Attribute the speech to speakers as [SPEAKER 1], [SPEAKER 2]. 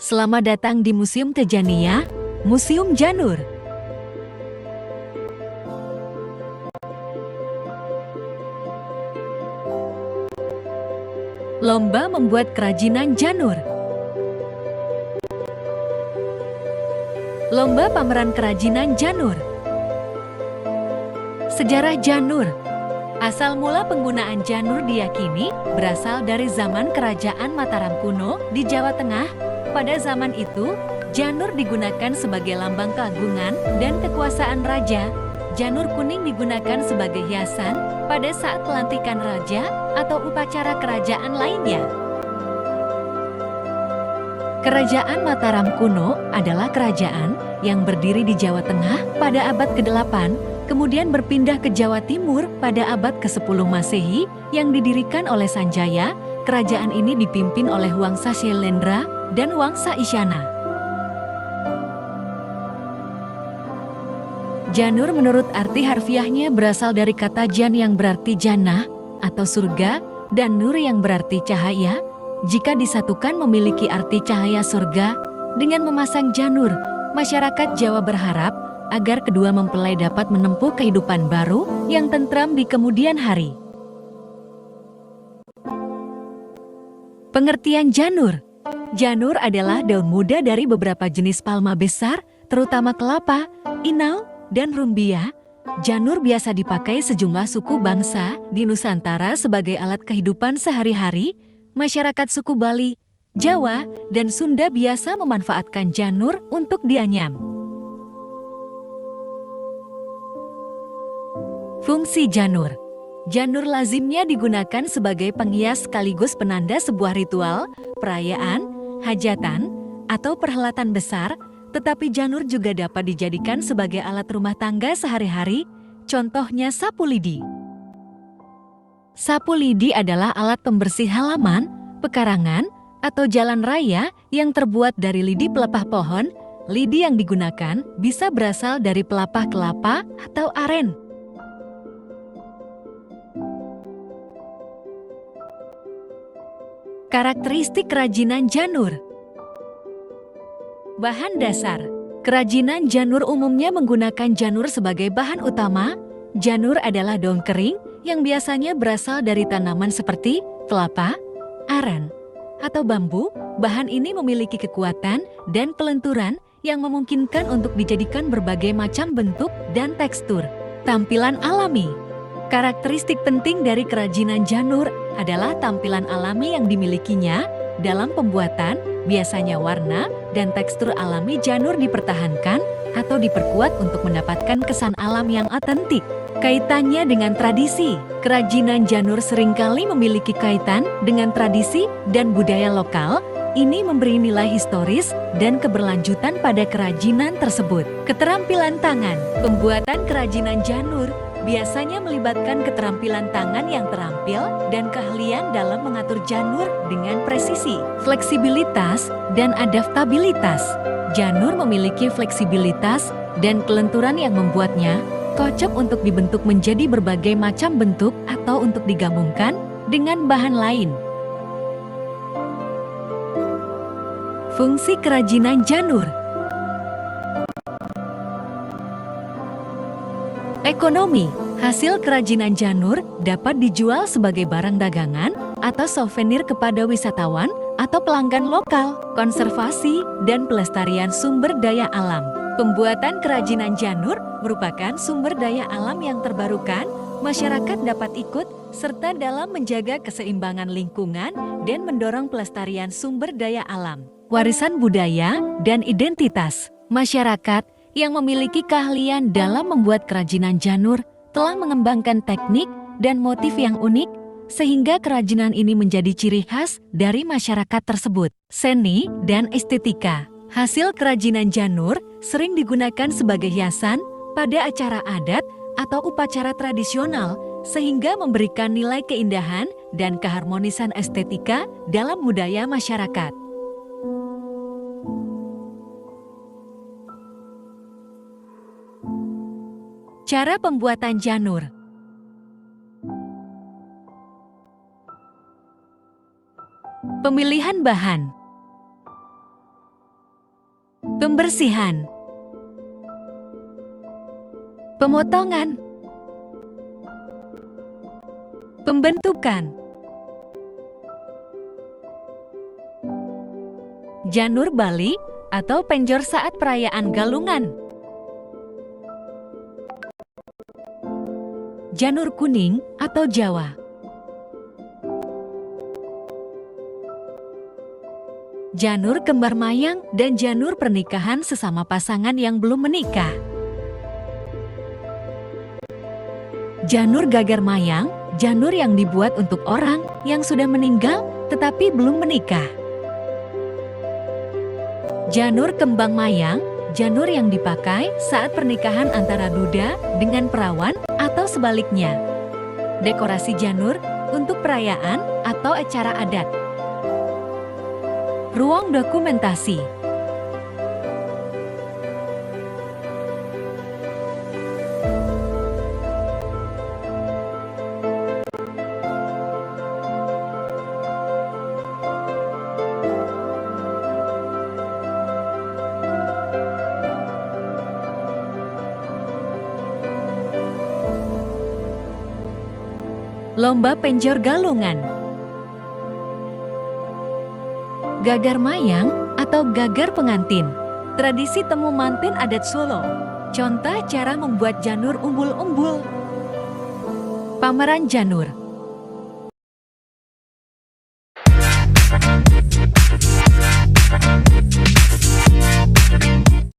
[SPEAKER 1] Selamat datang di Museum Tejaniya, Museum Janur. Lomba membuat kerajinan janur. Lomba pameran kerajinan janur. Sejarah janur. Asal mula penggunaan janur diyakini berasal dari zaman Kerajaan Mataram kuno di Jawa Tengah. Pada zaman itu, janur digunakan sebagai lambang keagungan dan kekuasaan raja. Janur kuning digunakan sebagai hiasan pada saat pelantikan raja atau upacara kerajaan lainnya. Kerajaan Mataram kuno adalah kerajaan yang berdiri di Jawa Tengah pada abad ke-8, kemudian berpindah ke Jawa Timur pada abad ke-10 Masehi yang didirikan oleh Sanjaya. Kerajaan ini dipimpin oleh Wangsa Syailendra dan Wangsa Isyana. Janur menurut arti harfiahnya berasal dari kata jan yang berarti jannah atau surga dan nur yang berarti cahaya. Jika disatukan memiliki arti cahaya surga. Dengan memasang janur, masyarakat Jawa berharap agar kedua mempelai dapat menempuh kehidupan baru yang tentram di kemudian hari. Pengertian janur. Janur adalah daun muda dari beberapa jenis palma besar, terutama kelapa, inau, dan rumbia. Janur biasa dipakai sejumlah suku bangsa di Nusantara sebagai alat kehidupan sehari-hari. Masyarakat suku Bali, Jawa, dan Sunda biasa memanfaatkan janur untuk dianyam. Fungsi janur. Janur lazimnya digunakan sebagai penghias sekaligus penanda sebuah ritual, perayaan, hajatan, atau perhelatan besar, tetapi janur juga dapat dijadikan sebagai alat rumah tangga sehari-hari, contohnya sapu lidi. Sapu lidi adalah alat pembersih halaman, pekarangan, atau jalan raya yang terbuat dari lidi pelepah pohon. Lidi yang digunakan bisa berasal dari pelepah kelapa atau aren. Karakteristik kerajinan janur. Bahan dasar. Kerajinan janur umumnya menggunakan janur sebagai bahan utama. Janur adalah daun kering yang biasanya berasal dari tanaman seperti kelapa, aren, atau bambu. Bahan ini memiliki kekuatan dan kelenturan yang memungkinkan untuk dijadikan berbagai macam bentuk dan tekstur. Tampilan alami. Karakteristik penting dari kerajinan janur adalah tampilan alami yang dimilikinya dalam pembuatan. Biasanya warna dan tekstur alami janur dipertahankan atau diperkuat untuk mendapatkan kesan alam yang otentik. Kaitannya dengan tradisi. Kerajinan janur seringkali memiliki kaitan dengan tradisi dan budaya lokal. Ini memberi nilai historis dan keberlanjutan pada kerajinan tersebut. Keterampilan tangan. Pembuatan kerajinan janur biasanya melibatkan keterampilan tangan yang terampil dan keahlian dalam mengatur janur dengan presisi. Fleksibilitas dan adaptabilitas. Janur memiliki fleksibilitas dan kelenturan yang membuatnya cocok untuk dibentuk menjadi berbagai macam bentuk atau untuk digabungkan dengan bahan lain. Fungsi kerajinan janur. Ekonomi. Hasil kerajinan janur dapat dijual sebagai barang dagangan atau souvenir kepada wisatawan atau pelanggan lokal. Konservasi dan pelestarian sumber daya alam. Pembuatan kerajinan janur merupakan sumber daya alam yang terbarukan. Masyarakat dapat ikut serta dalam menjaga keseimbangan lingkungan dan mendorong pelestarian sumber daya alam. Warisan budaya dan identitas. Masyarakat yang memiliki keahlian dalam membuat kerajinan janur telah mengembangkan teknik dan motif yang unik sehingga kerajinan ini menjadi ciri khas dari masyarakat tersebut. Seni dan estetika. Hasil kerajinan janur sering digunakan sebagai hiasan pada acara adat atau upacara tradisional sehingga memberikan nilai keindahan dan keharmonisan estetika dalam budaya masyarakat. Cara pembuatan janur. Pemilihan bahan. Pembersihan. Pemotongan. Pembentukan. Janur Bali atau penjor saat perayaan Galungan. Janur kuning atau Jawa. Janur kembar mayang dan janur pernikahan sesama pasangan yang belum menikah. Janur gagar mayang, janur yang dibuat untuk orang yang sudah meninggal tetapi belum menikah. Janur kembang mayang, janur yang dipakai saat pernikahan antara duda dengan perawan atau sebaliknya. Dekorasi janur untuk perayaan atau acara adat. Ruang dokumentasi. Lomba penjor Galungan. Gagar mayang atau gagar pengantin. Tradisi temu manten adat Solo. Contoh cara membuat janur umbul-umbul. Pameran janur.